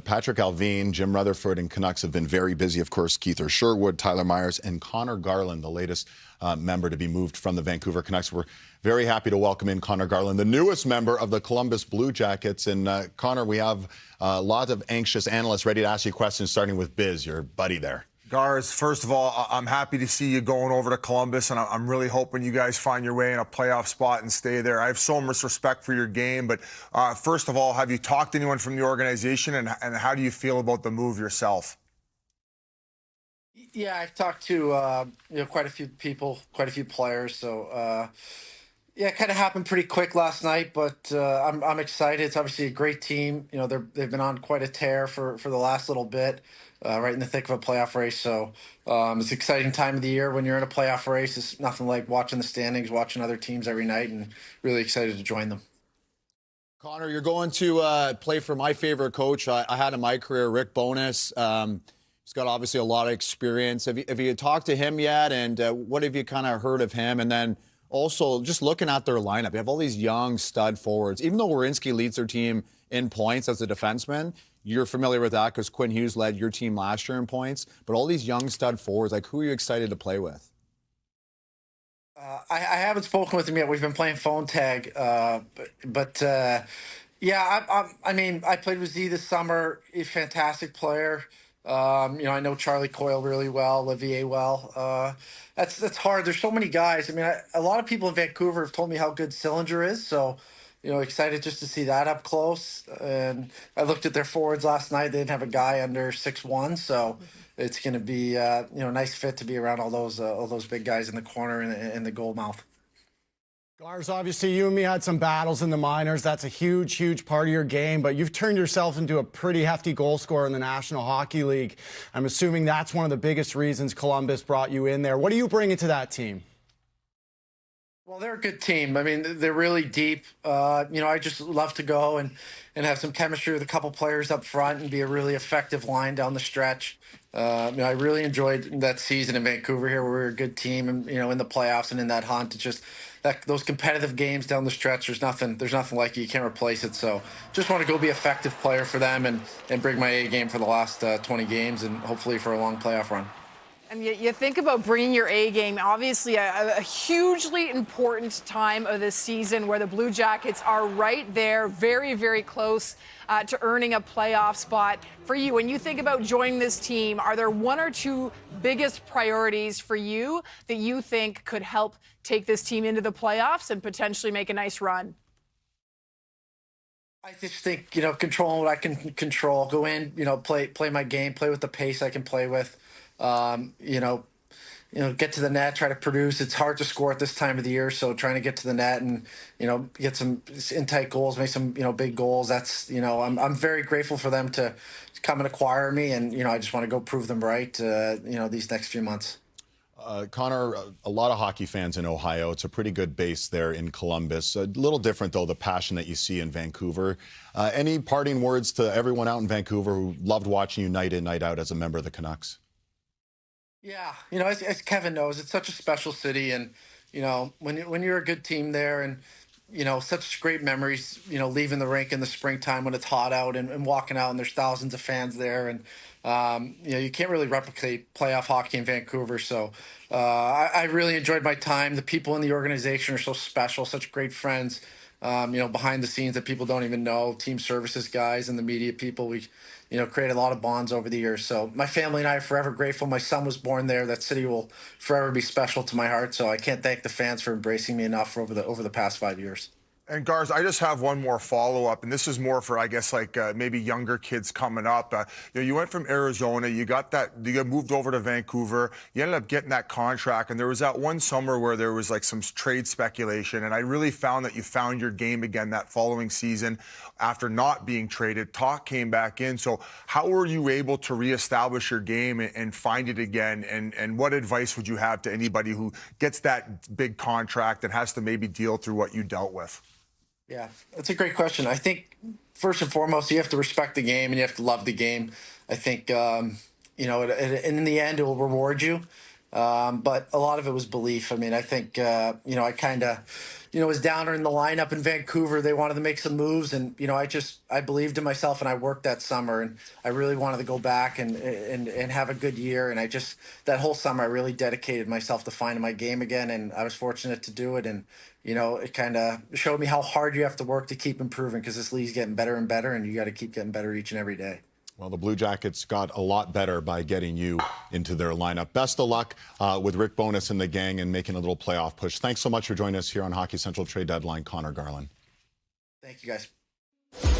Patrick Alvin, Jim Rutherford, and Canucks have been very busy. Of course, Keith Sherwood, Tyler Myers, and Conor Garland, the latest member to be moved from the Vancouver Canucks. We're very happy to welcome in Conor Garland, the newest member of the Columbus Blue Jackets. And Conor, we have a lot of anxious analysts ready to ask you questions, starting with Biz, your buddy there. Gars, first of all, I'm happy to see you going over to Columbus, and I'm really hoping you guys find your way in a playoff spot and stay there. I have so much respect for your game, but first of all, have you talked to anyone from the organization, and how do you feel about the move yourself? Yeah, I've talked to quite a few people, quite a few players. So yeah, it kind of happened pretty quick last night, but I'm excited. It's obviously a great team. You know, they've been on quite a tear for the last little bit. Right in the thick of a playoff race. So it's an exciting time of the year when you're in a playoff race. It's nothing like watching the standings, watching other teams every night, and really excited to join them. Conor, you're going to play for my favorite coach I had in my career, Rick Bowness. He's got obviously a lot of experience. Have you talked to him yet? And what have you kind of heard of him? And then also just looking at their lineup, you have all these young stud forwards. Even though Werenski leads their team in points as a defenseman, you're familiar with that because Quinn Hughes led your team last year in points. But all these young stud forwards, like, who are you excited to play with? I haven't spoken with him yet. We've been playing phone tag. Yeah, I mean, I played with Z this summer. He's a fantastic player. I know Charlie Coyle really well, Olivier well. That's hard. There's so many guys. I mean, a lot of people in Vancouver have told me how good Sillinger is. So, excited just to see that up close. And I looked at their forwards last night. They didn't have a guy under 6'1", so it's going to be a nice fit to be around all those big guys in the corner and the goal mouth. Gars, obviously you and me had some battles in the minors. That's a huge, huge part of your game, but you've turned yourself into a pretty hefty goal scorer in the National Hockey League. I'm assuming that's one of the biggest reasons Columbus brought you in there. What do you bring into that team? Well, they're a good team. I mean, they're really deep. I just love to go and have some chemistry with a couple players up front and be a really effective line down the stretch. I really enjoyed that season in Vancouver here where we were a good team and, in the playoffs and in that hunt. It's just those competitive games down the stretch, there's nothing like it. You can't replace it. So just want to go be an effective player for them and bring my A game for the last 20 games and hopefully for a long playoff run. And you think about bringing your A game, obviously a hugely important time of the season where the Blue Jackets are right there, very, very close to earning a playoff spot. For you, when you think about joining this team, are there one or two biggest priorities for you that you think could help take this team into the playoffs and potentially make a nice run? I just think, controlling what I can control, go in, play my game, play with the pace I can play with. Get to the net, try to produce. It's hard to score at this time of the year, so trying to get to the net and, get some in-tight goals, make some, big goals. That's, I'm very grateful for them to come and acquire me, and, I just want to go prove them right, these next few months. Conor, a lot of hockey fans in Ohio. It's a pretty good base there in Columbus. A little different, though, the passion that you see in Vancouver. Any parting words to everyone out in Vancouver who loved watching you night in, night out as a member of the Canucks? Yeah, as Kevin knows, it's such a special city, and when you're a good team there, and such great memories. Leaving the rink in the springtime when it's hot out, and walking out, and there's thousands of fans there, and you can't really replicate playoff hockey in Vancouver. So I really enjoyed my time. The people in the organization are so special, such great friends. Behind the scenes that people don't even know, team services guys and the media people. We created a lot of bonds over the years. So my family and I are forever grateful. My son was born there. That city will forever be special to my heart. So I can't thank the fans for embracing me enough over the past 5 years. And Gars, I just have one more follow-up, and this is more for, I guess, maybe younger kids coming up. You went from Arizona, you got moved over to Vancouver, you ended up getting that contract, and there was that one summer where there was some trade speculation, and I really found that you found your game again that following season after not being traded. Talk came back in. So how were you able to reestablish your game and find it again? And what advice would you have to anybody who gets that big contract and has to maybe deal through what you dealt with? Yeah, that's a great question. I think first and foremost, you have to respect the game and you have to love the game. I think, in the end, it will reward you. But a lot of it was belief. I mean, I think, I kind of, was down in the lineup in Vancouver. They wanted to make some moves. And, I believed in myself and I worked that summer. And I really wanted to go back and have a good year. And that whole summer, I really dedicated myself to finding my game again. And I was fortunate to do it. And, it kind of showed me how hard you have to work to keep improving because this league's getting better and better. And you got to keep getting better each and every day. Well, the Blue Jackets got a lot better by getting you into their lineup. Best of luck with Rick Bowness and the gang and making a little playoff push. Thanks so much for joining us here on Hockey Central Trade Deadline, Conor Garland. Thank you, guys.